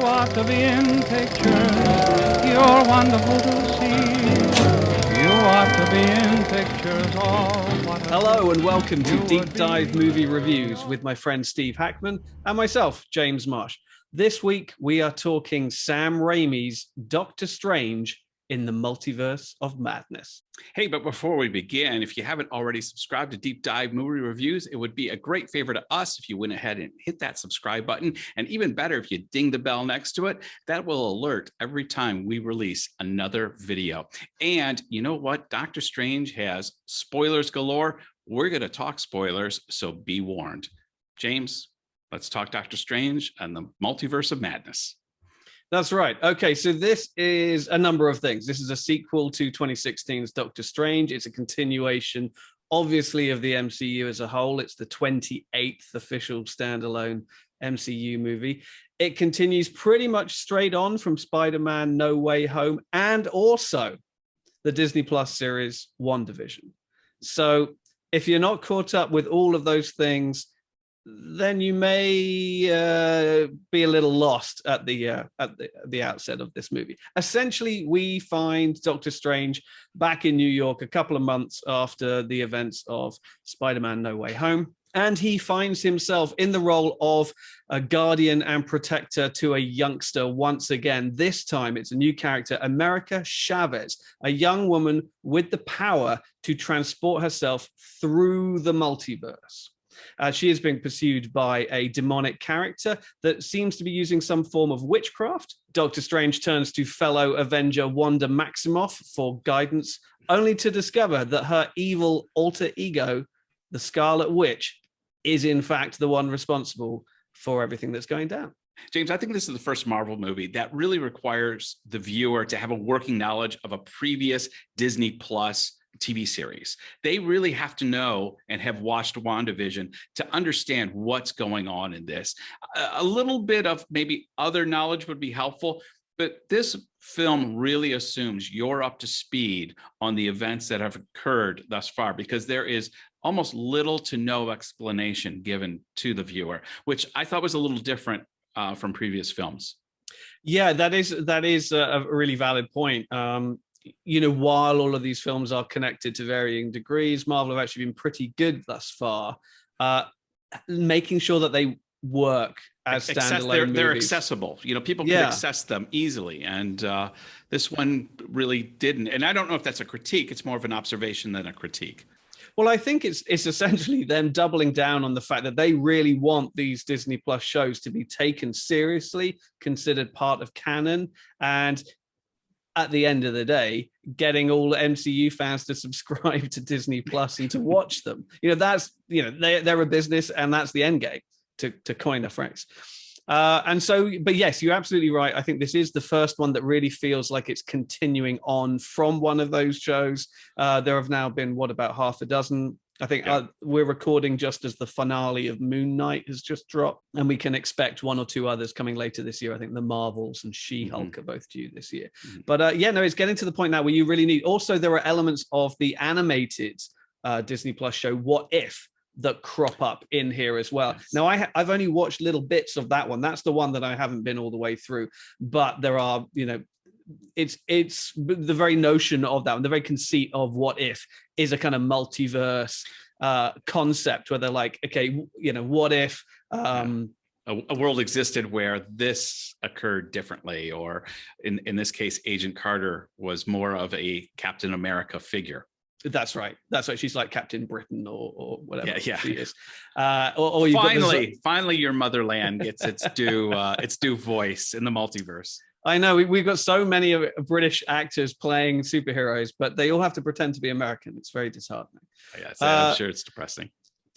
ought to be in pictures. You're wonderful to see. You ought to be in pictures. Oh, what a Hello and welcome to you Deep would Dive be. Movie Reviews with my friend Steve Hackman and myself, James Marsh. This week we are talking Sam Raimi's Doctor Strange in the Multiverse of Madness. Hey, but before we begin, if you haven't already subscribed to Deep Dive Movie Reviews, it would be a great favor to us if you went ahead and hit that subscribe button. And even better, if you ding the bell next to it, that will alert every time we release another video. And you know what? Doctor Strange has spoilers galore. We're going to talk spoilers, so be warned. James, let's talk Doctor Strange and the Multiverse of Madness. That's right. Okay, so this is a number of things. This is a sequel to 2016's Doctor Strange. It's a continuation, obviously, of the MCU as a whole. It's the 28th official standalone MCU movie. It continues pretty much straight on from Spider-Man No Way Home and also the Disney Plus series WandaVision. So if you're not caught up with all of those things, then you may be a little lost at the outset of this movie. Essentially, we find Doctor Strange back in New York a couple of months after the events of Spider-Man No Way Home, and he finds himself in the role of a guardian and protector to a youngster once again. This time, it's a new character, America Chavez, a young woman with the power to transport herself through the multiverse. She is being pursued by a demonic character that seems to be using some form of witchcraft. Doctor Strange turns to fellow Avenger Wanda Maximoff for guidance, only to discover that her evil alter ego, the Scarlet Witch, is in fact the one responsible for everything that's going down. James, I think this is the first Marvel movie that really requires the viewer to have a working knowledge of a previous Disney Plus TV series. They really have to know and have watched WandaVision to understand what's going on in this. A little bit of maybe other knowledge would be helpful, but this film really assumes you're up to speed on the events that have occurred thus far, because there is almost little to no explanation given to the viewer, which I thought was a little different from previous films. Yeah, that is a really valid point. You know, while all of these films are connected to varying degrees, Marvel have actually been pretty good thus far, making sure that they work as standalone movies. They're accessible. You know, people can access them easily, and this one really didn't. And I don't know if that's a critique. It's more of an observation than a critique. Well, I think it's essentially them doubling down on the fact that they really want these Disney Plus shows to be taken seriously, considered part of canon, and at the end of the day, getting all MCU fans to subscribe to Disney Plus and to watch them. You know, that's, you know, they're a business, and that's the end game, to coin a phrase. And so, but yes, you're absolutely right. I think this is the first one that really feels like it's continuing on from one of those shows. There have now been, about half a dozen? I think we're recording just as the finale of Moon Knight has just dropped, and we can expect one or two others coming later this year. I think The Marvels and She-Hulk are both due this year. But it's getting to the point now where you really need. Also, there are elements of the animated Disney Plus show What If that crop up in here as well. Yes. Now, I've only watched little bits of that one. That's the one that I haven't been all the way through. But there are, you know, it's the very notion of that, and the very conceit of What If is a kind of multiverse concept where they're like, okay, you know, what if a world existed where this occurred differently, or in this case, Agent Carter was more of a Captain America figure. That's right. She's like Captain Britain or whatever she is. Or finally, your motherland gets its due voice in the multiverse. I know we've got so many British actors playing superheroes, but they all have to pretend to be American. It's very disheartening. Yeah, I'm sure it's depressing.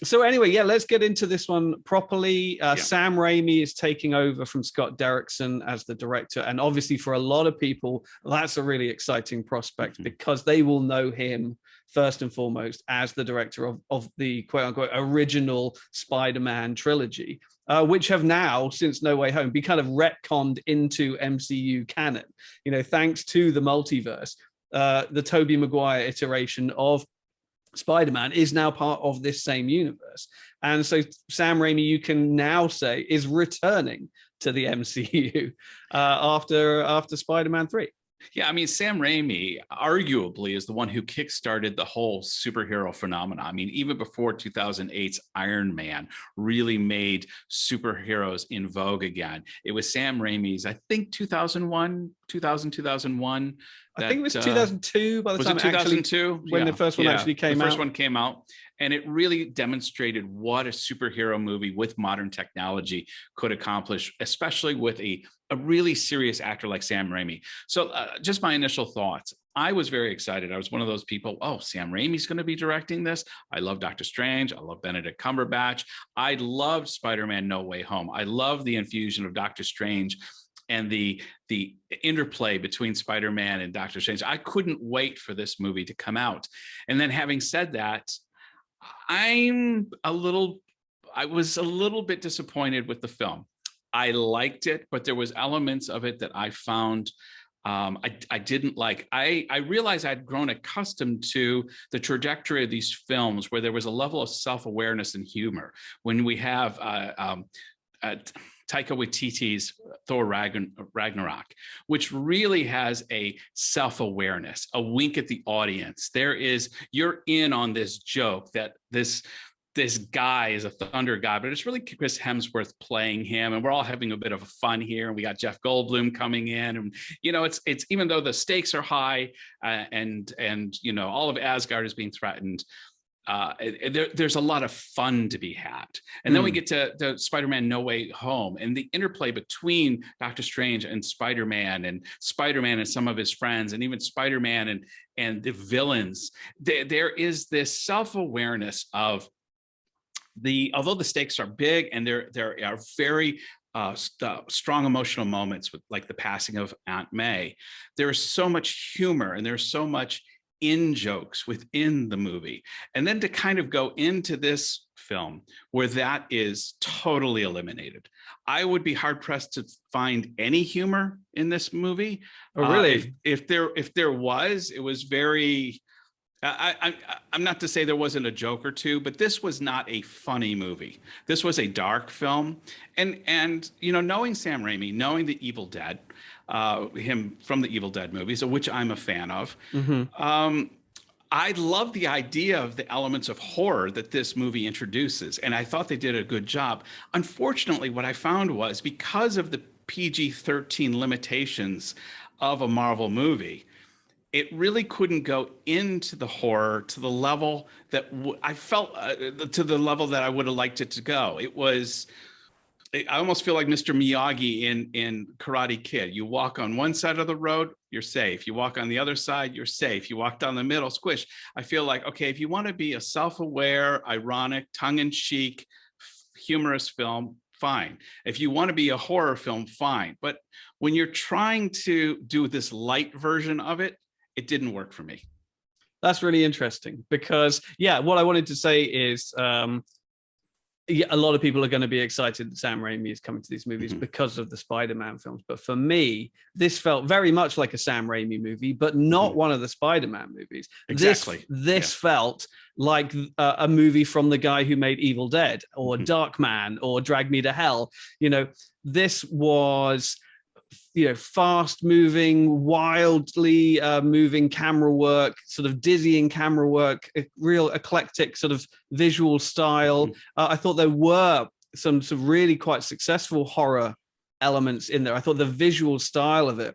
So anyway, let's get into this one properly. Sam Raimi is taking over from Scott Derrickson as the director. And obviously for a lot of people, that's a really exciting prospect because they will know him first and foremost as the director of the quote unquote original Spider-Man trilogy, which have now, since No Way Home, be kind of retconned into MCU canon, you know, thanks to the multiverse, the Tobey Maguire iteration of Spider-Man is now part of this same universe. And so Sam Raimi, you can now say, is returning to the MCU after Spider-Man 3. Yeah, I mean, Sam Raimi arguably is the one who kickstarted the whole superhero phenomenon. I mean, even before 2008's Iron Man really made superheroes in vogue again, it was Sam Raimi's, I think 2001. I think it was 2002 by the time it 2002 actually, when the first one actually came out. The first one came out, and it really demonstrated what a superhero movie with modern technology could accomplish, especially with a really serious actor like Sam Raimi. So just my initial thoughts. I was very excited. I was one of those people, oh, Sam Raimi's going to be directing this. I love Doctor Strange. I love Benedict Cumberbatch. I loved Spider-Man No Way Home. I love the infusion of Doctor Strange and the interplay between Spider-Man and Doctor Strange. I couldn't wait for this movie to come out. And then having said that, I was a little bit disappointed with the film. I liked it, but there was elements of it that I found I didn't like. I realized I'd grown accustomed to the trajectory of these films where there was a level of self-awareness and humor. When we have Taika Waititi's Thor Ragnarok, which really has a self-awareness, a wink at the audience. You're in on this joke that this guy is a thunder god, but it's really Chris Hemsworth playing him, and we're all having a bit of fun here. And we got Jeff Goldblum coming in, and it's even though the stakes are high, and all of Asgard is being threatened. There's a lot of fun to be had. And then we get to Spider-Man No Way Home, and the interplay between Doctor Strange and Spider-Man and some of his friends, and even Spider-Man and the villains. There is this self-awareness of although the stakes are big, and there are very strong emotional moments with like the passing of Aunt May. There is so much humor, and there's so much in jokes within the movie. And then to kind of go into this film where that is totally eliminated. I would be hard pressed to find any humor in this movie. Oh, really? If there was, it was very, I'm not to say there wasn't a joke or two, but this was not a funny movie. This was a dark film. And knowing Sam Raimi, knowing The Evil Dead, him from the Evil Dead movies, which I'm a fan of. Mm-hmm. I love the idea of the elements of horror that this movie introduces, and I thought they did a good job. Unfortunately, what I found was because of the PG-13 limitations of a Marvel movie, it really couldn't go into the horror to the level that I felt to the level that I would have liked it to go. I almost feel like Mr. Miyagi in Karate Kid. You walk on one side of the road, you're safe. You walk on the other side, you're safe. You walk down the middle, squish. I feel like, okay, if you want to be a self-aware, ironic, tongue-in-cheek, humorous film, fine. If you want to be a horror film, fine. But when you're trying to do this light version of it, it didn't work for me. That's really interesting because, what I wanted to say is a lot of people are going to be excited that Sam Raimi is coming to these movies because of the Spider-Man films. But for me, this felt very much like a Sam Raimi movie, but not one of the Spider-Man movies. Exactly. This felt like a movie from the guy who made Evil Dead or Darkman or Drag Me to Hell. This was fast moving, wildly moving camera work, sort of dizzying camera work, a real eclectic sort of visual style. I thought there were some really quite successful horror elements in there. I thought the visual style of it,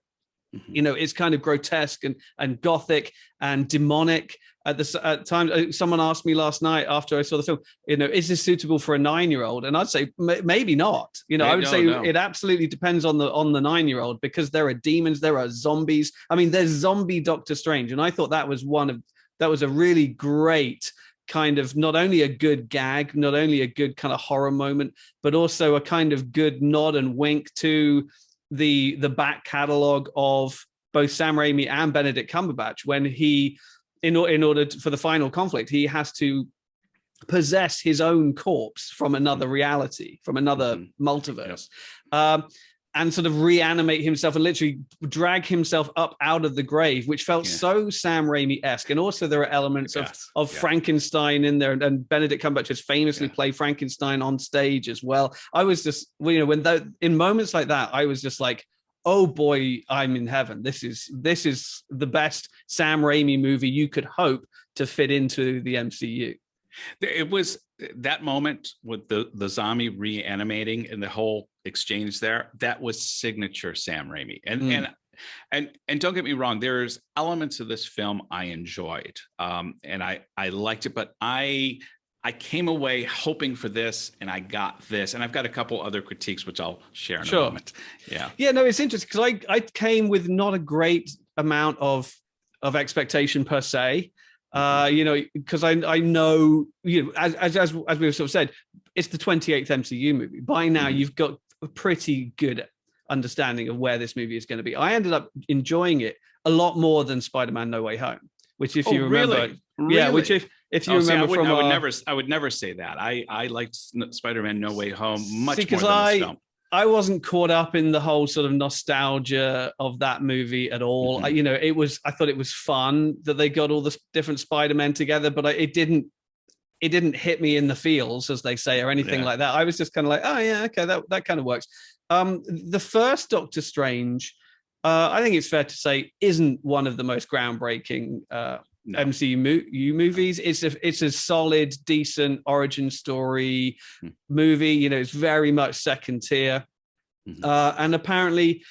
it's kind of grotesque and gothic and demonic. At times, someone asked me last night after I saw the film, is this suitable for a 9-year-old? And I'd say maybe not. I would say it absolutely depends on the 9-year-old because there are demons, there are zombies. I mean, there's zombie Doctor Strange, and I thought that was a really great kind of not only a good gag, not only a good kind of horror moment, but also a kind of good nod and wink to the back catalog of both Sam Raimi and Benedict Cumberbatch when he. In order for the final conflict, he has to possess his own corpse from another reality, from another multiverse. and sort of reanimate himself and literally drag himself up out of the grave, which felt so Sam Raimi-esque. And also there are elements of Frankenstein in there, and Benedict Cumberbatch has famously played Frankenstein on stage as well. I was just, you know, in moments like that, I was just like, oh boy, I'm in heaven. This is the best Sam Raimi movie you could hope to fit into the MCU. It was that moment with the zombie reanimating and the whole exchange there. That was signature Sam Raimi. And don't get me wrong, there's elements of this film I enjoyed, and I liked it, but I came away hoping for this, and I got this, and I've got a couple other critiques which I'll share in a moment. Yeah, no, it's interesting because I came with not a great amount of expectation per se. You know, because I know, you know, as we've sort of said, it's the 28th MCU movie. By now, you've got a pretty good understanding of where this movie is going to be. I ended up enjoying it a lot more than Spider-Man: No Way Home, which, if you remember, really? Which if you remember I would never say that. I liked Spider-Man: No Way Home much more than this film. I wasn't caught up in the whole sort of nostalgia of that movie at all. You know, I thought it was fun that they got all the different Spider-Men together, but it didn't hit me in the feels, as they say, or anything like that. I was just kind of like, oh yeah, okay, that kind of works. The first Doctor Strange, I think it's fair to say, isn't one of the most groundbreaking MCU movies. It's a solid, decent origin story movie. You know, it's very much second tier, and apparently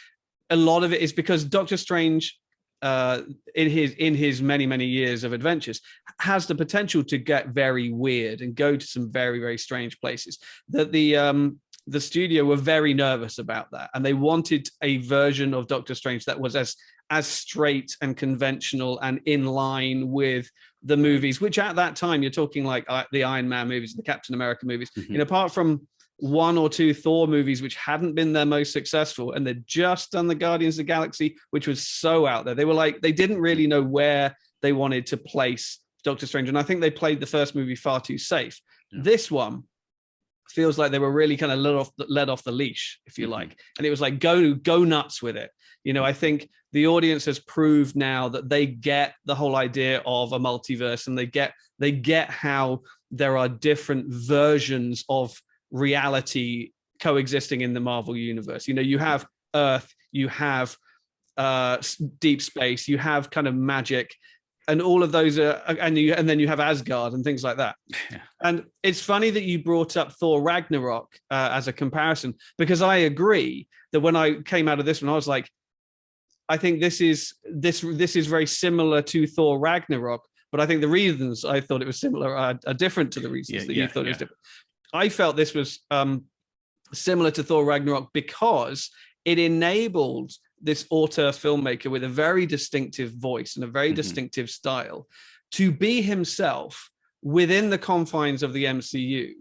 a lot of it is because Doctor Strange, in his many years of adventures, has the potential to get very weird and go to some very, very strange places. That the studio were very nervous about that, and they wanted a version of Doctor Strange that was as straight and conventional and in line with the movies, which at that time, you're talking like the Iron Man movies, the Captain America movies, you know, apart from one or two Thor movies, which hadn't been their most successful, and they'd just done the Guardians of the Galaxy, which was so out there. They were like, they didn't really know where they wanted to place Doctor Strange. And I think they played the first movie far too safe. This one feels like they were really kind of let off the leash, if you like. And it was like, go nuts with it. You know, I think the audience has proved now that they get the whole idea of a multiverse, and they get how there are different versions of reality coexisting in the Marvel universe. You know, you have Earth, you have deep space, you have kind of magic, and all of those are, and then you have Asgard and things like that. And it's funny that you brought up Thor Ragnarok as a comparison, because I agree that when I came out of this one, I was like, I think this is very similar to Thor Ragnarok, but I think the reasons I thought it was similar are different to the reasons that you thought it was different. I felt this was similar to Thor Ragnarok because it enabled this auteur filmmaker with a very distinctive voice and a very distinctive style to be himself within the confines of the MCU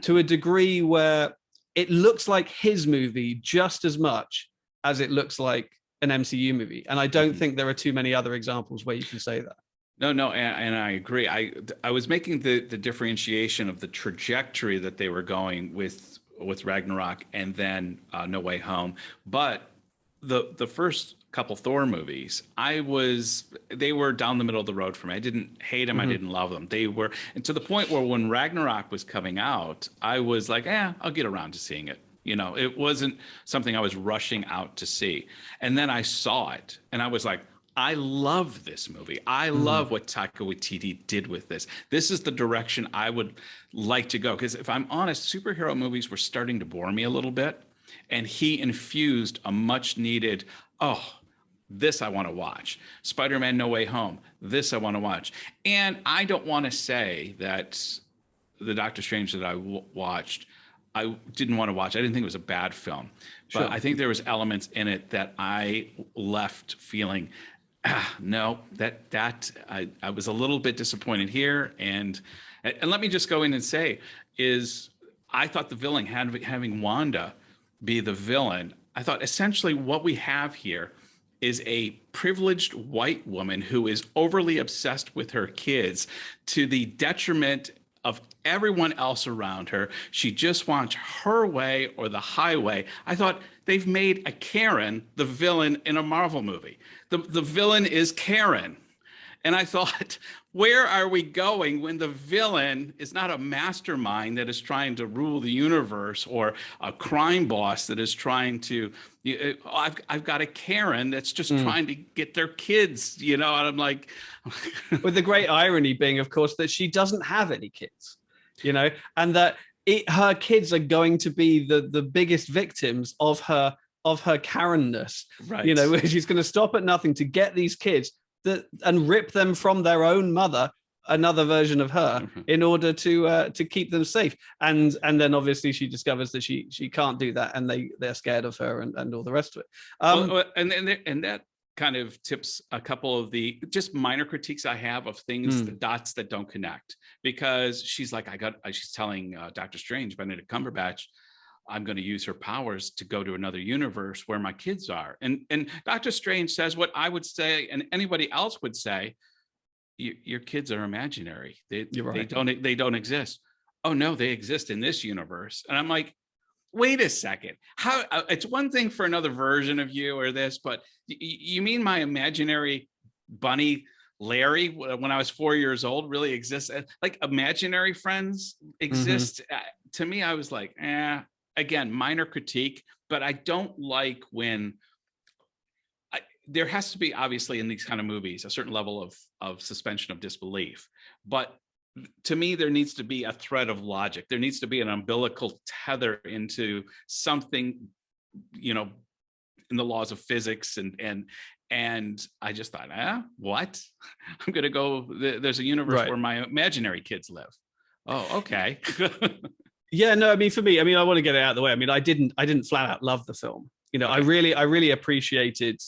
to a degree where it looks like his movie just as much as it looks like an MCU movie. And I don't think there are too many other examples where you can say that. No, and I agree. I was making the differentiation of the trajectory that they were going with Ragnarok and then No Way Home. But the first couple Thor movies, they were down the middle of the road for me. I didn't hate them. I didn't love them. They were, and to the point where when Ragnarok was coming out, I was like, I'll get around to seeing it. You know, it wasn't something I was rushing out to see. And then I saw it and I was like, I love this movie. I love what Taika Waititi did with this. This is the direction I would like to go. Because if I'm honest, superhero movies were starting to bore me a little bit. And he infused a much needed, this I want to watch. Spider-Man: No Way Home, this I want to watch. And I don't want to say that the Doctor Strange that I watched, I didn't want to watch. I didn't think it was a bad film. But I think there was elements in it that I left feeling, no, I was a little bit disappointed here. And let me just go in and say, I thought the villain, having Wanda be the villain, I thought essentially what we have here is a privileged white woman who is overly obsessed with her kids to the detriment of everyone else around her. She just wants her way or the highway. I thought they've made a Karen the villain in a Marvel movie. The villain is Karen. And I thought, where are we going when the villain is not a mastermind that is trying to rule the universe or a crime boss that is trying to, I've got a Karen that's just trying to get their kids, and I'm like. With the great irony being, of course, that she doesn't have any kids, and that her kids are going to be the biggest victims of her Karen-ness, right. Where she's going to stop at nothing to get these kids and rip them from their own mother, another version of her, in order to keep them safe. And then obviously she discovers that she can't do that, and they're scared of her and all the rest of it. And that kind of tips a couple of the just minor critiques I have of things, the dots that don't connect, because she's like, she's telling Dr. Strange, Benedict Cumberbatch, I'm going to use her powers to go to another universe where my kids are. And Dr. Strange says what I would say, and anybody else would say, your kids are imaginary. They don't exist. Oh no, they exist in this universe. And I'm like, wait a second. How? It's one thing for another version of you or this, but you mean my imaginary bunny Larry, when I was 4 years old, really exists? Like imaginary friends exist? To me, I was like, again, minor critique, but I don't like when there has to be, obviously, in these kind of movies, a certain level of suspension of disbelief. But to me, there needs to be a thread of logic. There needs to be an umbilical tether into something, in the laws of physics. And I just thought, what? I'm going to go, there's a universe where my imaginary kids live. Oh, okay. Yeah, no, I mean, for me, I want to get it out of the way. I didn't flat out love the film. Okay. I really appreciated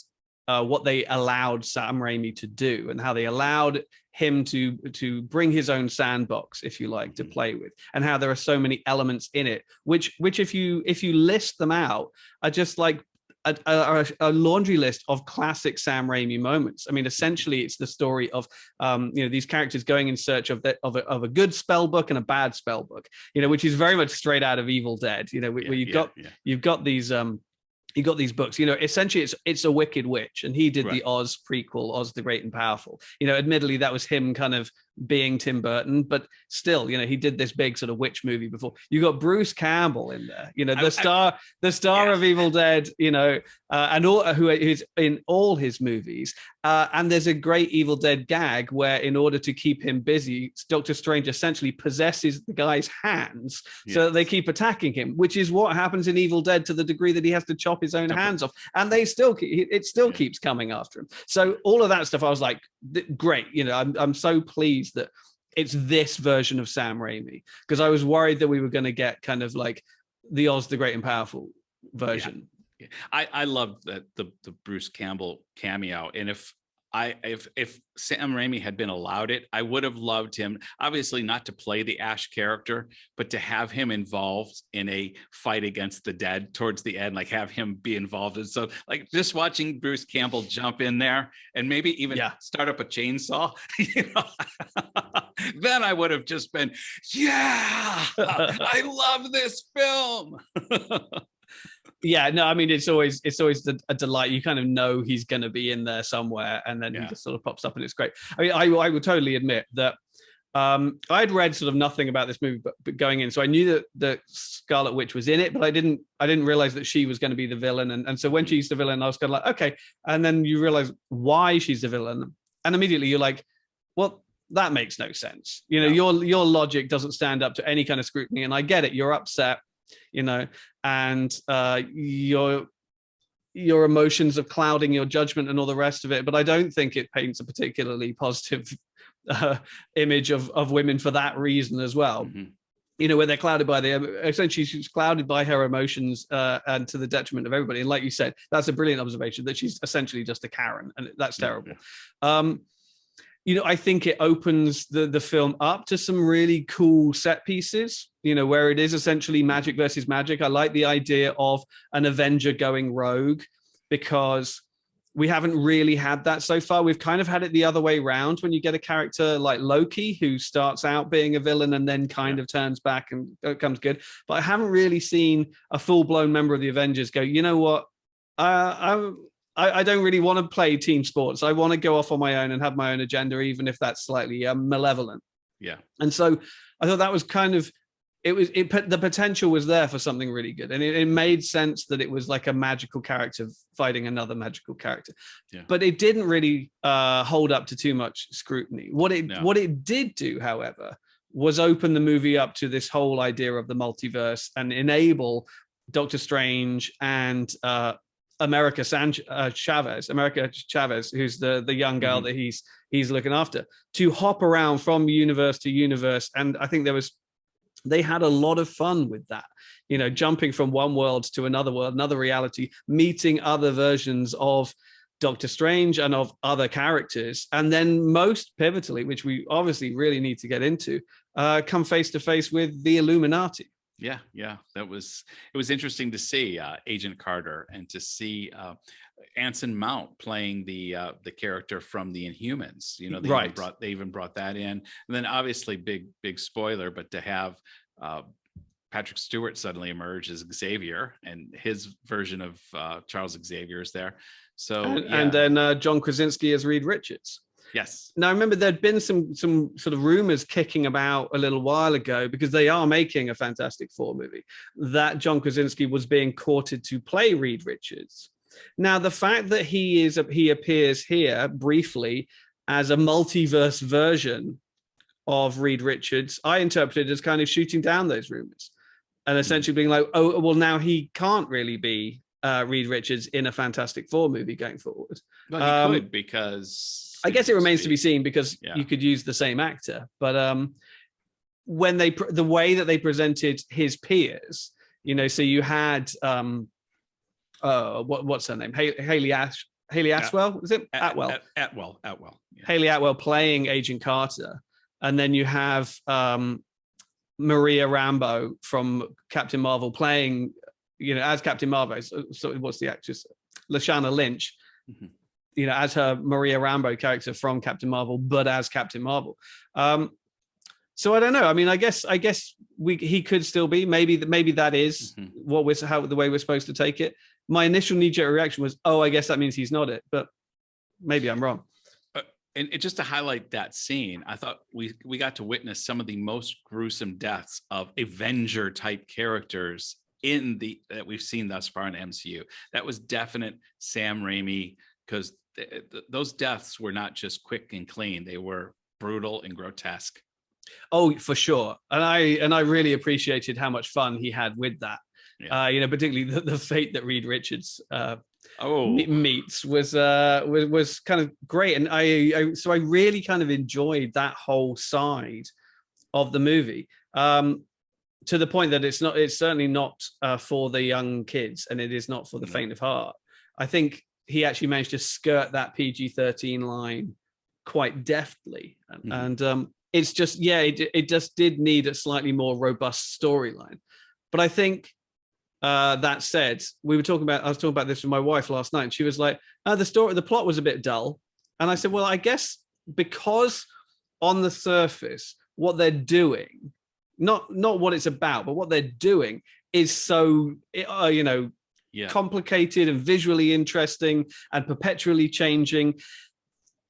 what they allowed Sam Raimi to do, and how they allowed him to bring his own sandbox, if you like, to play with, and how there are so many elements in it, which if you list them out, are just like a laundry list of classic Sam Raimi moments. Essentially, it's the story of these characters going in search of a good spell book and a bad spell book, which is very much straight out of Evil Dead. Where you've got these you got these books, essentially it's a Wicked Witch, and he did the Oz prequel, Oz the Great and Powerful. Admittedly, that was him kind of being Tim Burton, but still, he did this big sort of witch movie before. You got Bruce Campbell in there, the star of Evil Dead, and all who is in all his movies. And there's a great Evil Dead gag where, in order to keep him busy, Doctor Strange essentially possesses the guy's hands so that they keep attacking him, which is what happens in Evil Dead, to the degree that he has to chop his own hands off, and it still keeps coming after him. So all of that stuff, I was like, great. I'm so pleased that it's this version of Sam Raimi, because I was worried that we were going to get kind of like the Oz the Great and Powerful version. Yeah. I love the Bruce Campbell cameo, and if Sam Raimi had been allowed it, I would have loved him, obviously not to play the Ash character, but to have him involved in a fight against the dead towards the end, like have him be involved. And so like just watching Bruce Campbell jump in there and maybe even start up a chainsaw, then I would have just been, I love this film. Yeah, no, it's always a delight. You kind of know he's going to be in there somewhere, and then he just sort of pops up, and it's great. I would totally admit that I'd read sort of nothing about this movie, but going in, so I knew that the Scarlet Witch was in it, but I didn't realize that she was going to be the villain. And so when she's the villain, I was kind of like, okay. And then you realize why she's the villain, and immediately you're like, well, that makes no sense. Your logic doesn't stand up to any kind of scrutiny, and I get it. You're upset. And your emotions of clouding your judgment and all the rest of it. But I don't think it paints a particularly positive image of women for that reason as well. Where they're clouded by essentially she's clouded by her emotions and to the detriment of everybody. And like you said, that's a brilliant observation, that she's essentially just a Karen, and that's terrible. I think it opens the film up to some really cool set pieces, where it is essentially magic versus magic. I like the idea of an Avenger going rogue, because we haven't really had that so far. We've kind of had it the other way around when you get a character like Loki who starts out being a villain and then kind of turns back and becomes good. But I haven't really seen a full-blown member of the Avengers go, you know what? I don't really want to play team sports. I want to go off on my own and have my own agenda, even if that's slightly malevolent. Yeah. And so I thought that was kind of, the potential was there for something really good. And it made sense that it was like a magical character fighting another magical character. Yeah. But it didn't really hold up to too much scrutiny. What it did do, however, was open the movie up to this whole idea of the multiverse and enable Doctor Strange and America Chavez, who's the young girl that he's looking after, to hop around from universe to universe. And I think they had a lot of fun with that, you know, jumping from one world to another world, another reality, meeting other versions of Doctor Strange and of other characters. And then most pivotally, which we obviously really need to get into, come face to face with the Illuminati. Yeah, it was interesting to see Agent Carter and to see Anson Mount playing the character from the Inhumans. You know, they even brought that in, and then obviously big spoiler, but to have Patrick Stewart suddenly emerge as Xavier, and his version of Charles Xavier is there. So and then John Krasinski as Reed Richards. Yes. Now, I remember there'd been some sort of rumors kicking about a little while ago, because they are making a Fantastic Four movie, that John Krasinski was being courted to play Reed Richards. Now, the fact that he appears here briefly as a multiverse version of Reed Richards, I interpreted as kind of shooting down those rumors and essentially being like, oh, well, now he can't really be Reed Richards in a Fantastic Four movie going forward. Well, he could, because I guess it remains to be seen, because you could use the same actor. But when the way that they presented his peers, you know, so you had what's her name, Haley Atwell, is it Atwell? Atwell. Yeah. Haley Atwell playing Agent Carter, and then you have Maria Rambeau from Captain Marvel playing, you know, as Captain Marvel. So what's the actress? Lashana Lynch. Mm-hmm. You know, as her Maria Rambeau character from Captain Marvel, but as Captain Marvel. So I don't know. I mean, I guess he could still be. Maybe that is the way we're supposed to take it. My initial knee-jerk reaction was, oh, I guess that means he's not it, but maybe I'm wrong. And just to highlight that scene, I thought we got to witness some of the most gruesome deaths of Avenger type characters that we've seen thus far in MCU. That was definite Sam Raimi, because those deaths were not just quick and clean; they were brutal and grotesque. Oh, for sure, and I really appreciated how much fun he had with that. Yeah. You know, particularly the fate that Reed Richards meets was kind of great, and I really kind of enjoyed that whole side of the movie. To the point that it's certainly not for the young kids, and it is not for the faint of heart. I think he actually managed to skirt that PG-13 line quite deftly. And it's just, it just did need a slightly more robust storyline. But I think that said, I was talking about this with my wife last night, and she was like, the plot was a bit dull. And I said, well, I guess because on the surface, what they're doing, not what it's about, but what they're doing is so, complicated and visually interesting and perpetually changing.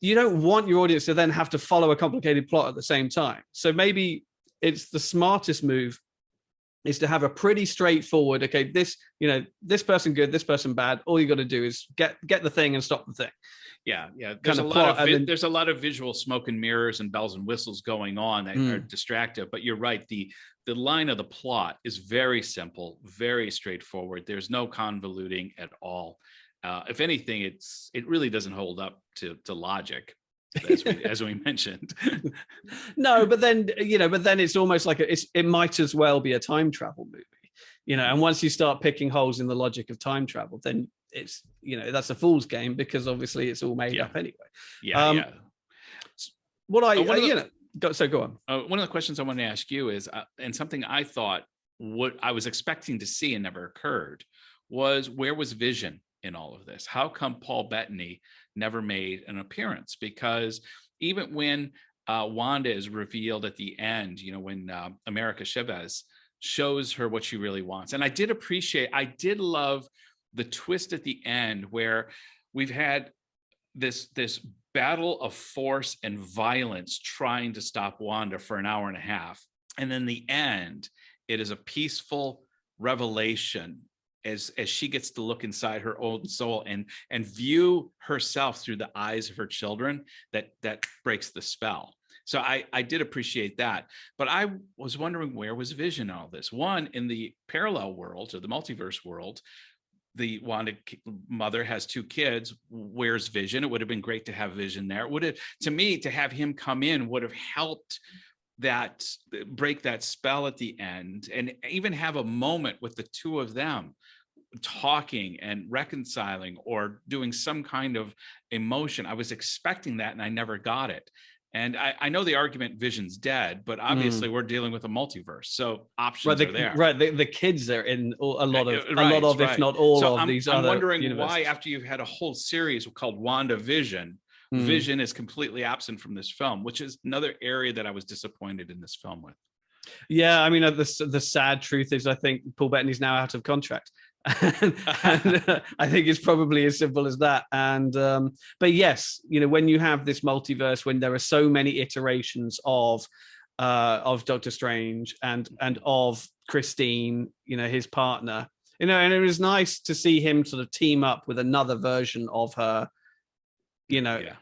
You don't want your audience to then have to follow a complicated plot at the same time. So maybe it's the smartest move is to have a pretty straightforward, okay, this person good, this person bad. All you got to do is get the thing and stop the thing. Yeah. There's a lot of visual smoke and mirrors and bells and whistles going on that are distractive. But you're right. The line of the plot is very simple, very straightforward. There's no convoluting at all. If anything, it really doesn't hold up to logic, as we mentioned. No, but then it's almost like it might as well be a time travel movie, you know. And once you start picking holes in the logic of time travel, then it's, that's a fool's game, because obviously it's all made up anyway. Go on. One of the questions I wanted to ask you is, and something I thought what I was expecting to see and never occurred, was where was Vision in all of this? How come Paul Bettany never made an appearance? Because even when Wanda is revealed at the end, when America Chavez shows her what she really wants. And I did love the twist at the end where we've had this battle of force and violence trying to stop Wanda for an hour and a half. And in the end, it is a peaceful revelation as she gets to look inside her own soul and view herself through the eyes of her children, that breaks the spell. So I did appreciate that. But I was wondering, where was Vision in all this? One, in the parallel world or the multiverse world, the Wanda mother has 2 kids. Where's Vision? It would have been great to have Vision there. It would have, to me, to have him come in would have helped that break that spell at the end, and even have a moment with the 2 of them talking and reconciling or doing some kind of emotion. I was expecting that and I never got it. And I know the argument Vision's dead, but obviously we're dealing with a multiverse, so options are there. Right, the kids are in a lot of, if not all of these. I'm wondering universes. Why, after you've had a whole series called WandaVision, Vision is completely absent from this film, which is another area that I was disappointed in this film with. Yeah, I mean, the sad truth is, I think Paul Bettany's now out of contract. and I think it's probably as simple as that. And but yes, when you have this multiverse, when there are so many iterations of Doctor Strange and of Christine, his partner, and it was nice to see him sort of team up with another version of her, to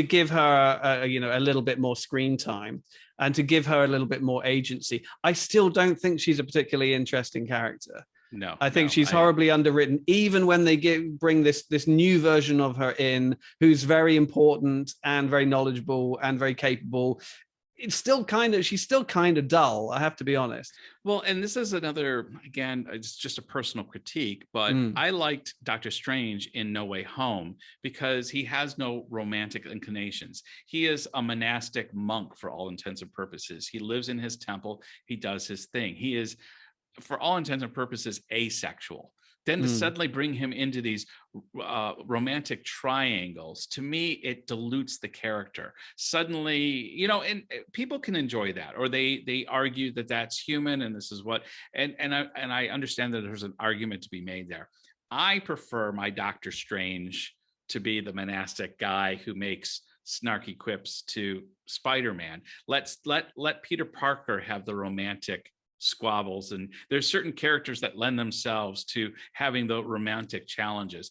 give her a little bit more screen time and to give her a little bit more agency. I still don't think she's a particularly interesting character. No, I think she's horribly underwritten, even when they bring this new version of her in, who's very important and very knowledgeable and very capable. She's still kind of dull, I have to be honest. Well, and this is another, again, it's just a personal critique, but I liked Doctor Strange in No Way Home because he has no romantic inclinations. He is a monastic monk for all intents and purposes. He lives in his temple. He does his thing. He is, for all intents and purposes, asexual. Then to suddenly bring him into these romantic triangles, to me, it dilutes the character. Suddenly, and people can enjoy that, or they argue that that's human, and this is what. And I understand that there's an argument to be made there. I prefer my Doctor Strange to be the monastic guy who makes snarky quips to Spider-Man. Let Peter Parker have the romantic squabbles, and there's certain characters that lend themselves to having the romantic challenges.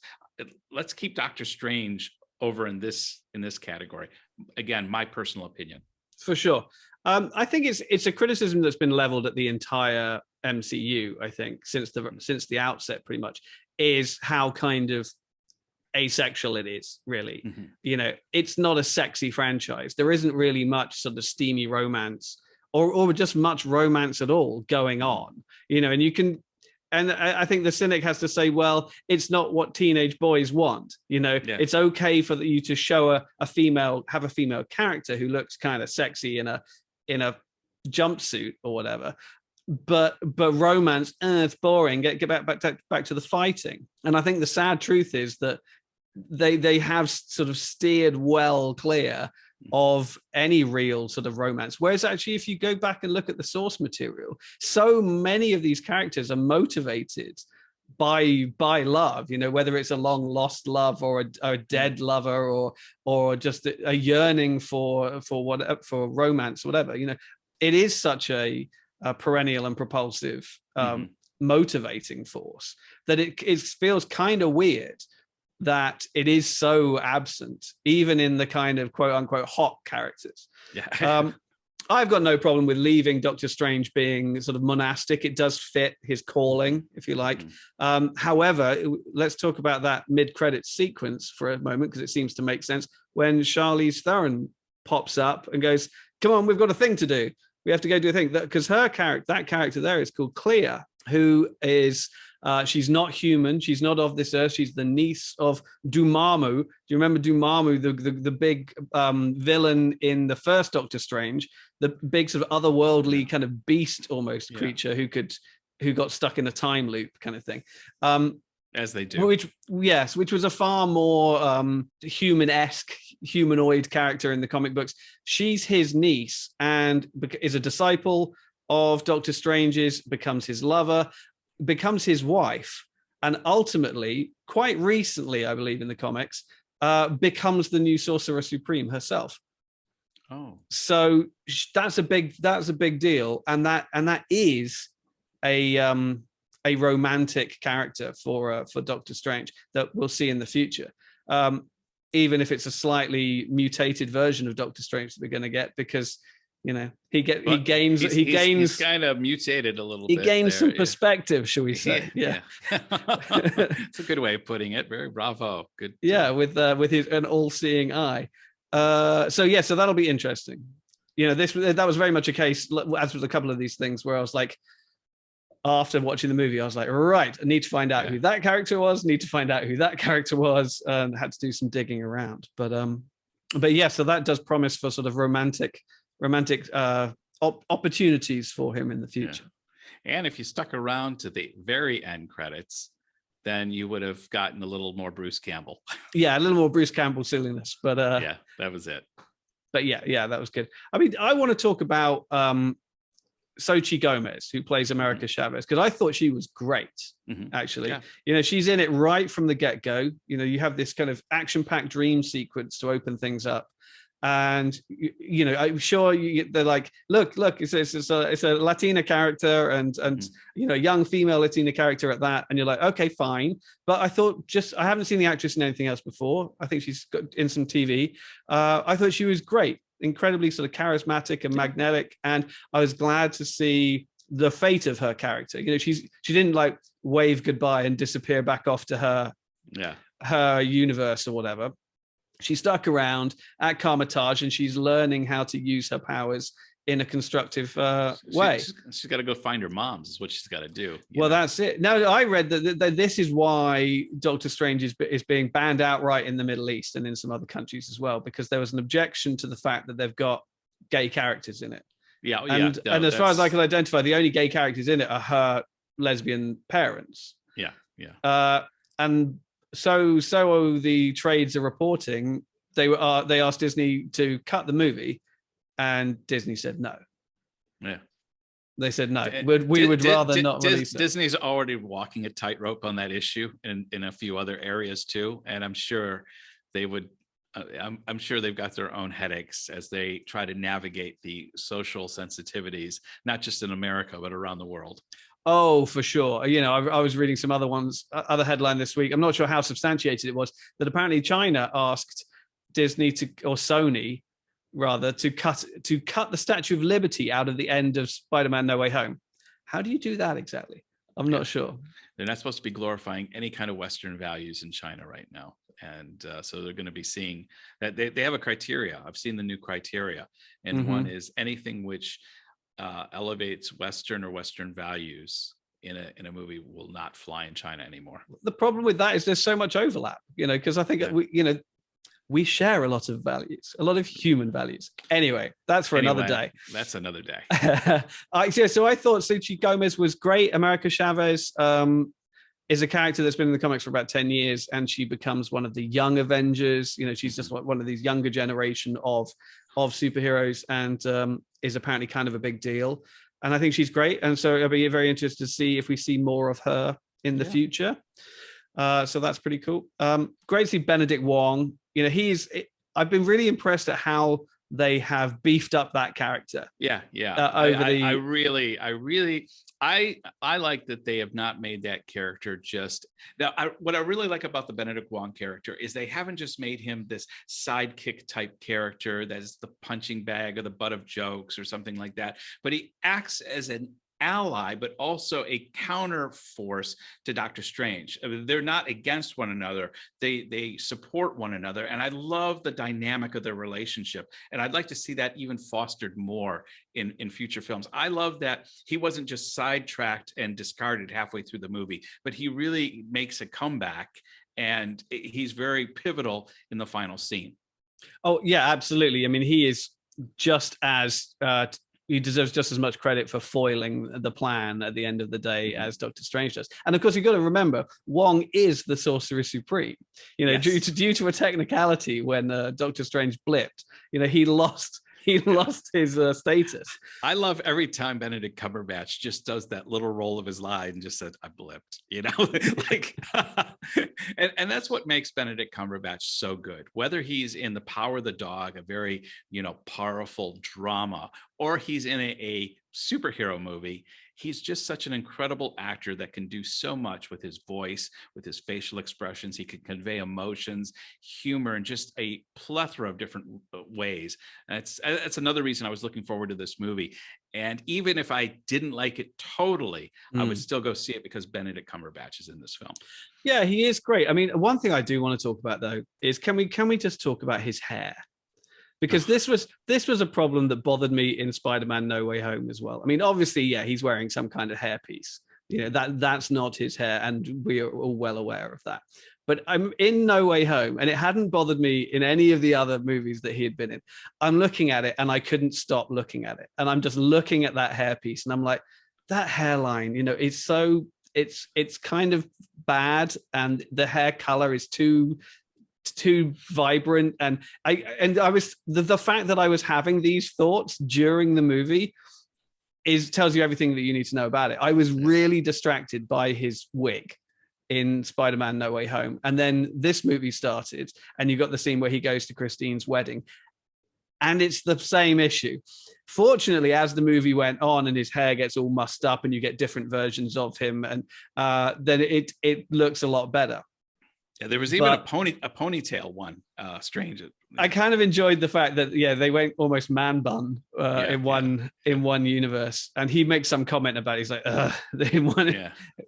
Let's keep Doctor Strange over in this category. Again, my personal opinion. For sure. I think it's a criticism that's been leveled at the entire MCU, I think, since the outset, pretty much, is how kind of asexual it is, really. It's not a sexy franchise. There isn't really much sort of steamy romance or just much romance at all going on, and you can, and I think the cynic has to say, well, it's not what teenage boys want. It's okay for you to show a female character who looks kind of sexy in a jumpsuit or whatever. But romance, it's boring. Get back to the fighting. And I think the sad truth is that they have sort of steered well clear of any real sort of romance. Whereas actually, if you go back and look at the source material, so many of these characters are motivated by love, whether it's a long lost love or a dead lover or just a yearning for romance, whatever. It is such a perennial and propulsive motivating force that it feels kind of weird that it is so absent, even in the kind of quote unquote hot characters. I've got no problem with leaving Doctor Strange being sort of monastic. It does fit his calling, if you like. However, let's talk about that mid-credits sequence for a moment, because it seems to make sense when Charlize Theron pops up and goes, come on, we've got a thing to do. We have to go do a thing. Because that character there is called Clea, who is... she's not human. She's not of this earth. She's the niece of Dormammu. Do you remember Dormammu, the big villain in the first Doctor Strange, the big sort of otherworldly kind of beast almost creature who got stuck in a time loop kind of thing. As they do. Which was a far more human-esque, humanoid character in the comic books. She's his niece and is a disciple of Doctor Strange's, becomes his lover, becomes his wife, and ultimately, quite recently, I believe in the comics, becomes the new Sorcerer Supreme herself. Oh, so that's a big deal, and that is a romantic character for Doctor Strange that we'll see in the future, even if it's a slightly mutated version of Doctor Strange that we're going to get, because he gains he's kind of mutated a little bit. He gains some perspective, shall we say? Yeah. It's a good way of putting it. Very bravo. Good. Yeah, with an all-seeing eye. So that'll be interesting. That was very much a case, as with a couple of these things, where I was like, after watching the movie, I was like, right, I need to find out who that character was, and had to do some digging around. But yeah, so that does promise for sort of romantic opportunities for him in the future. Yeah. And if you stuck around to the very end credits, then you would have gotten a little more Bruce Campbell. Yeah, a little more Bruce Campbell silliness. But yeah, that was it. But yeah, that was good. I mean, I want to talk about Xochitl Gomez, who plays America Chavez, because I thought she was great, actually. Yeah. She's in it right from the get-go. You have this kind of action-packed dream sequence to open things up. And, I'm sure they're like, look, it's a Latina character and young female Latina character at that. And you're like, okay, fine. But I thought I haven't seen the actress in anything else before. I think she's got in some TV. I thought she was great. Incredibly sort of charismatic and magnetic, and I was glad to see the fate of her character. She didn't like wave goodbye and disappear back off to her universe or whatever. She stuck around at Carmitage, and she's learning how to use her powers in a constructive way. She's got to go find her mom's is what she's got to do. Well, that's it. Now, I read that this is why Doctor Strange is being banned outright in the Middle East and in some other countries as well, because there was an objection to the fact that they've got gay characters in it. And as far as I can identify, the only gay characters in it are her lesbian parents. And so the trades are reporting they asked Disney to cut the movie. And Disney said no. Yeah, they said no. We would rather not release it. Disney's already walking a tightrope on that issue, and in a few other areas too. And I'm sure they would. I'm sure they've got their own headaches as they try to navigate the social sensitivities, not just in America but around the world. Oh, for sure. I was reading some other headline this week. I'm not sure how substantiated it was, that apparently China asked Disney or Sony rather to cut the Statue of Liberty out of the end of Spider-Man No Way Home. How do you do that exactly? I'm not sure. They're not supposed to be glorifying any kind of Western values in China right now. And so they're going to be seeing that they have a criteria. I've seen the new criteria. And one is anything which elevates Western or Western values in a movie will not fly in China anymore. The problem with that is there's so much overlap, because I think we share a lot of values, a lot of human values. Anyway, that's for another day. That's another day. So I thought Xochitl Gomez was great. America Chavez is a character that's been in the comics for about 10 years, and she becomes one of the young Avengers. She's just one of these younger generation of superheroes, and is apparently kind of a big deal. And I think she's great. And so I'll be very interested to see if we see more of her in the future. So that's pretty cool. Great to see Benedict Wong. I've been really impressed at how they have beefed up that character. I like that they have not made that character just now. What I really like about the Benedict Wong character is they haven't just made him this sidekick type character that is the punching bag or the butt of jokes or something like that, but he acts as an ally, but also a counter force to Doctor Strange. I mean, they're not against one another. They support one another. And I love the dynamic of their relationship. And I'd like to see that even fostered more in future films. I love that he wasn't just sidetracked and discarded halfway through the movie, but he really makes a comeback, and he's very pivotal in the final scene. Oh, yeah, absolutely. I mean, he is just as he deserves just as much credit for foiling the plan at the end of the day as Doctor Strange does. And of course, you've got to remember, Wong is the Sorcerer Supreme. You know, Yes. due to a technicality, when Doctor Strange blipped, you know, he lost his status. I love every time Benedict Cumberbatch just does that little roll of his eye and just said, I blipped, you know, like, and that's what makes Benedict Cumberbatch so good, whether he's in The Power of the Dog, a very, you know, powerful drama, or he's in a superhero movie. He's just such an incredible actor that can do so much with his voice, with his facial expressions. He can convey emotions, humor, in just a plethora of different ways. And that's another reason I was looking forward to this movie. And even if I didn't like it totally, I would still go see it because Benedict Cumberbatch is in this film. Yeah, he is great. I mean, one thing I do want to talk about, though, is can we just talk about his hair? Because this was a problem that bothered me in Spider-Man No Way Home as well. I mean, obviously, yeah, he's wearing some kind of hairpiece. You know, that's not his hair, and we are all well aware of that. But I'm in No Way Home, and it hadn't bothered me in any of the other movies that he had been in. I'm looking at it, and I couldn't stop looking at it. And I'm just looking at that hairpiece, and I'm like, that hairline, you know, it's kind of bad, and the hair color is too vibrant, and I was the fact that I was having these thoughts during the movie tells you everything that you need to know about it. I was really distracted by his wig in Spider-Man No Way Home, and then this movie started, and you got the scene where he goes to Christine's wedding, and it's the same issue. Fortunately, as the movie went on and his hair gets all mussed up and you get different versions of him, and then it looks a lot better. Yeah, there was even a ponytail one. Strange. I kind of enjoyed the fact that they went almost man bun in one universe, and he makes some comment about it. He's like,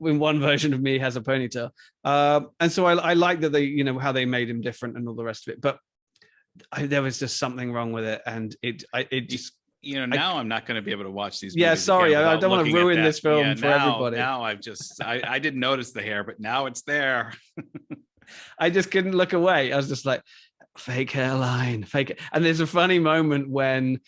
in one version of me has a ponytail, and so I like that they, how they made him different and all the rest of it. But there was just something wrong with it, and it just. Now I'm not going to be able to watch these. Yeah, sorry, I don't want to ruin this film for everybody. Now I didn't notice the hair, but now it's there. I just couldn't look away. I was just like, fake hairline, fake. And there's a funny moment when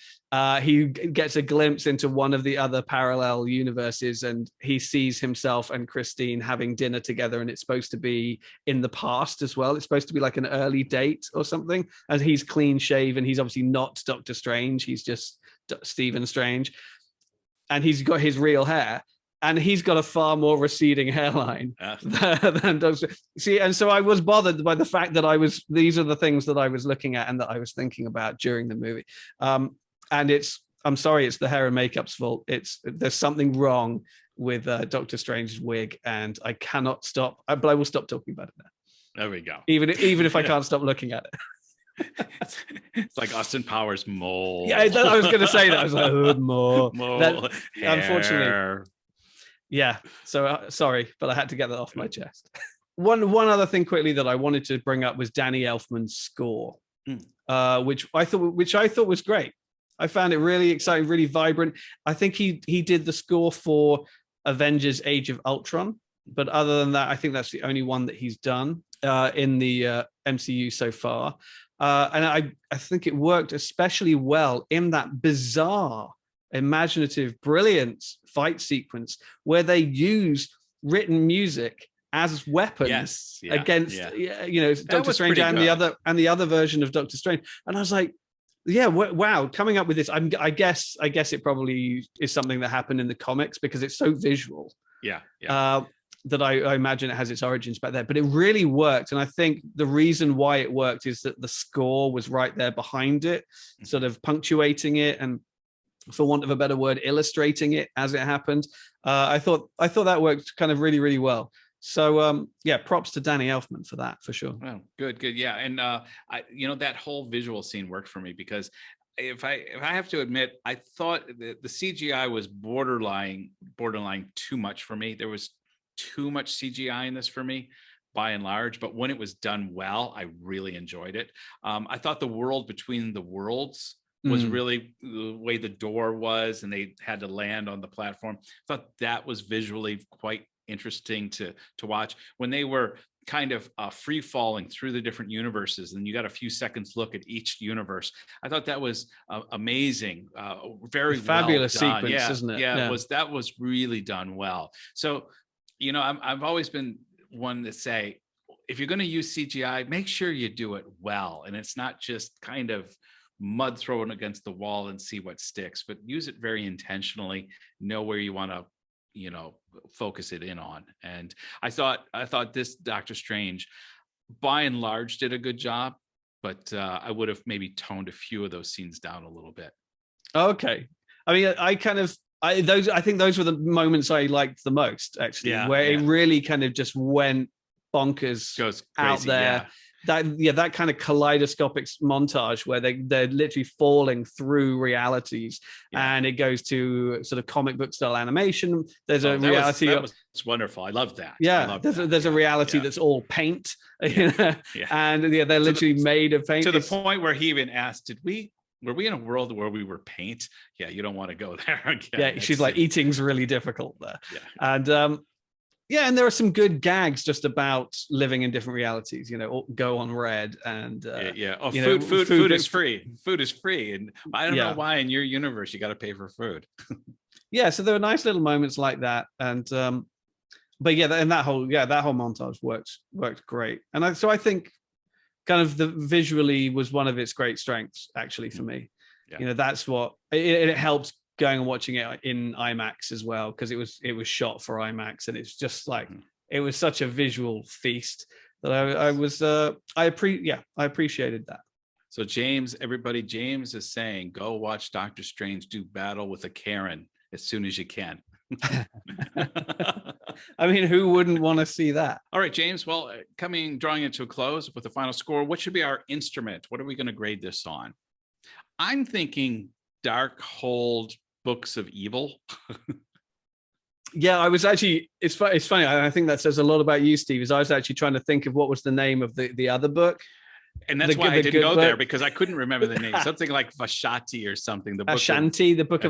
he gets a glimpse into one of the other parallel universes, and he sees himself and Christine having dinner together, and it's supposed to be in the past as well. It's supposed to be like an early date or something. And he's clean shaven. He's obviously not Doctor Strange. He's just Stephen Strange. And he's got his real hair. And he's got a far more receding hairline than Doctor. See, and so I was bothered by the fact that these are the things that I was looking at and that I was thinking about during the movie. And I'm sorry, it's the hair and makeup's fault. There's something wrong with Doctor Strange's wig, and I cannot stop. But I will stop talking about it now. There we go. Even if I can't stop looking at it. It's like Austin Powers mole. Yeah, I was going to say that. I was like, mole. Unfortunately. Yeah, so sorry, but I had to get that off my chest. One other thing quickly that I wanted to bring up was Danny Elfman's score, which I thought was great. I found it really exciting, really vibrant. I think he did the score for Avengers: Age of Ultron, but other than that, I think that's the only one that he's done in the MCU so far. And I think it worked especially well in that bizarre, imaginative, brilliant fight sequence where they use written music as weapons against Doctor Strange and the other version of Doctor Strange. And I was like, wow, coming up with this, I guess it probably is something that happened in the comics because it's so visual. That I imagine it has its origins back there, but it really worked. And I think the reason why it worked is that the score was right there behind it, sort of punctuating it and, for want of a better word, illustrating it as it happened. I thought that worked kind of really, really well. So props to Danny Elfman for that, for sure. Well, good. Yeah. And that whole visual scene worked for me because if I have to admit, I thought the CGI was borderline too much for me. There was too much CGI in this for me, by and large, but when it was done well, I really enjoyed it. I thought the world between the worlds was really the way the door was, and they had to land on the platform. I thought that was visually quite interesting to watch. When they were kind of free falling through the different universes, and you got a few seconds look at each universe. I thought that was amazing, very fabulous well done. sequence, Yeah, isn't it? yeah, that was really done well. So, I've always been one to say, if you're going to use CGI, make sure you do it well, and it's not just kind of mud thrown against the wall and see what sticks, but use it very intentionally. Know where you want to focus it in on. And I thought this Doctor Strange by and large did a good job, but I would have maybe toned a few of those scenes down a little bit. Okay. I mean, I think those were the moments I liked the most, actually, where it really kind of just went bonkers, goes crazy, out there. That kind of kaleidoscopic montage where they're literally falling through realities, and it goes to sort of comic book style animation. There's a reality that was wonderful. I love that. There's a reality that's all paint, and they're literally made of paint, to the point where he even asked, were we in a world where we were paint? Yeah, you don't want to go there again. Yeah, she's like, eating's really difficult there. And and there are some good gags just about living in different realities, go on red, and food is free. Food is free. And I don't know why in your universe you got to pay for food. So there were nice little moments like that. And that whole montage worked great. And I think kind of the visually was one of its great strengths, actually, for me. That's what it helped going and watching it in IMAX as well, because it was shot for IMAX, and it's just like it was such a visual feast that I appreciated that. So James is saying, go watch Doctor Strange do battle with a Karen as soon as you can. I mean, who wouldn't want to see that? All right, James. Well, drawing it to a close with the final score, what should be our instrument? What are we going to grade this on? I'm thinking Darkhold Books of Evil. I was actually, it's funny. I think that says a lot about you, Steve, is I was actually trying to think of what was the name of the other book. And that's why I didn't go there, because I couldn't remember the name. Something like Vashati or something. The book of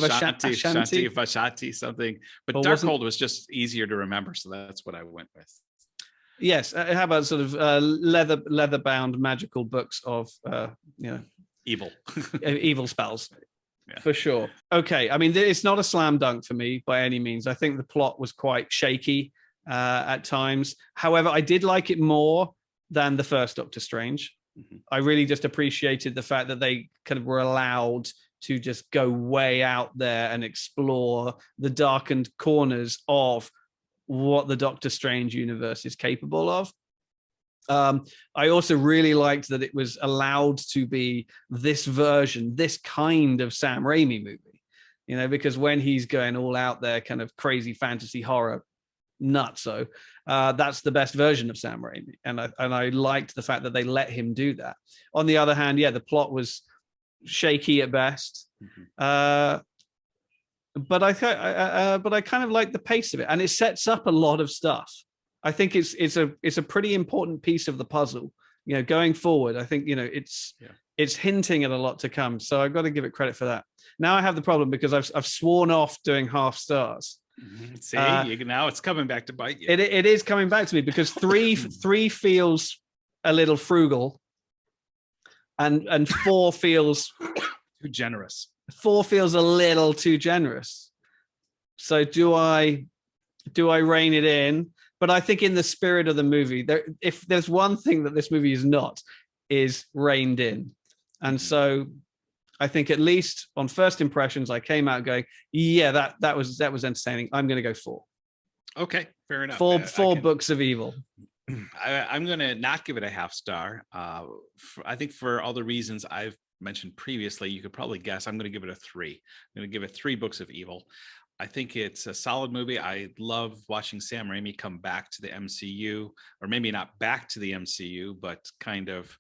Vashati, something. But Darkhold was just easier to remember, so that's what I went with. Yes. How about sort of leather bound magical books of evil evil spells? For sure. Okay. I mean, it's not a slam dunk for me by any means. I think the plot was quite shaky at times. However, I did like it more than the first Doctor Strange. I really just appreciated the fact that they kind of were allowed to just go way out there and explore the darkened corners of what the Doctor Strange universe is capable of. I also really liked that it was allowed to be this kind of Sam Raimi movie, because when he's going all out there, kind of crazy fantasy horror nutso, that's the best version of Sam Raimi. And I liked the fact that they let him do that. On the other hand, the plot was shaky at best. But I kind of like the pace of it, and it sets up a lot of stuff. I think it's a pretty important piece of the puzzle, going forward. I think, it's hinting at a lot to come. So I've got to give it credit for that. Now I have the problem because I've sworn off doing half stars. See, now it's coming back to bite you. It is coming back to me because three feels a little frugal, and 4 feels too generous. 4 feels a little too generous. So do I rein it in? But I think in the spirit of the movie, if there's one thing that this movie is not, is reined in. And so I think at least on first impressions, I came out going, that was entertaining. I'm going to go 4. Okay, fair enough. 4 Books of Evil. I'm going to not give it a half star. I think for all the reasons I've mentioned previously, you could probably guess I'm going to give it a 3. I'm going to give it 3 Books of Evil. I think it's a solid movie. I love watching Sam Raimi come back to the MCU, or maybe not back to the MCU, but kind of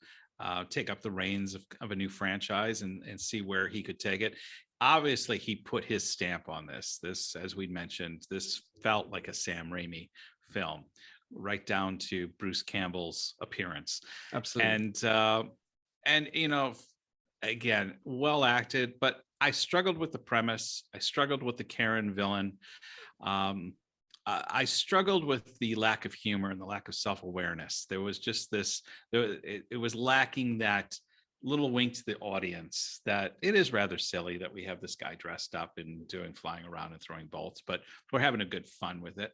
take up the reins of a new franchise and see where he could take it. Obviously, he put his stamp on this. This, as we mentioned, this felt like a Sam Raimi film, right down to Bruce Campbell's appearance. Absolutely. And again, well acted, but I struggled with the premise. I struggled with the Karen villain. I struggled with the lack of humor and the lack of self-awareness. There was just this, it was lacking that little wink to the audience that it is rather silly that we have this guy dressed up and flying around and throwing bolts, but we're having a good fun with it,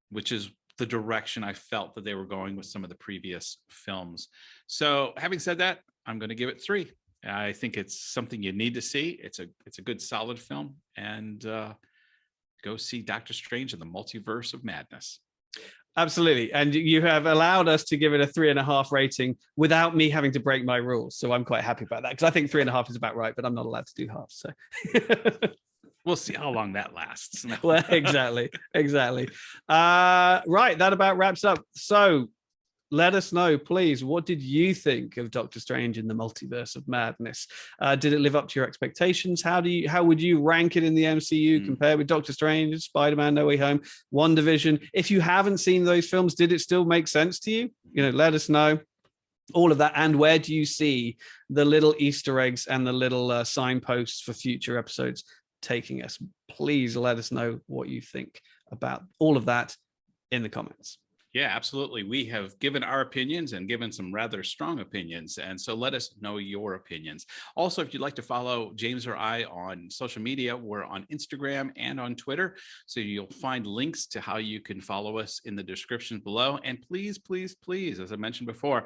which is the direction I felt that they were going with some of the previous films. So having said that, I'm going to give it 3. I think it's something you need to see. It's a good solid film, and go see Doctor Strange in the Multiverse of Madness. Absolutely. And you have allowed us to give it a 3.5 rating without me having to break my rules. So I'm quite happy about that, because I think 3.5 is about right, but I'm not allowed to do half. So we'll see how long that lasts. Well, exactly. Right. That about wraps up. So let us know, please, what did you think of Doctor Strange in the Multiverse of Madness? Did it live up to your expectations? How would you rank it in the MCU compared with Doctor Strange, Spider-Man, No Way Home, WandaVision? If you haven't seen those films, did it still make sense to you? Let us know. All of that. And where do you see the little Easter eggs and the little signposts for future episodes taking us? Please let us know what you think about all of that in the comments. Yeah, absolutely. We have given our opinions and given some rather strong opinions. And so let us know your opinions. Also, if you'd like to follow James or I on social media, we're on Instagram and on Twitter. So you'll find links to how you can follow us in the description below. And please, please, please, as I mentioned before,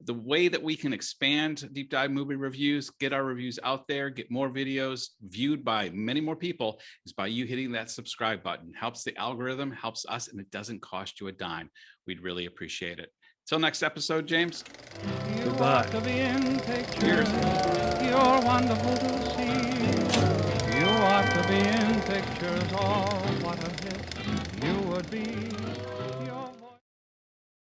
the way that we can expand deep dive movie reviews, get our reviews out there, get more videos viewed by many more people is by you hitting that subscribe button. Helps the algorithm, helps us, and it doesn't cost you a dime. We'd really appreciate it. Till next episode, James. Goodbye. To be in pictures. You're wonderful to see. You ought to be in pictures. Oh, what a hit you would be.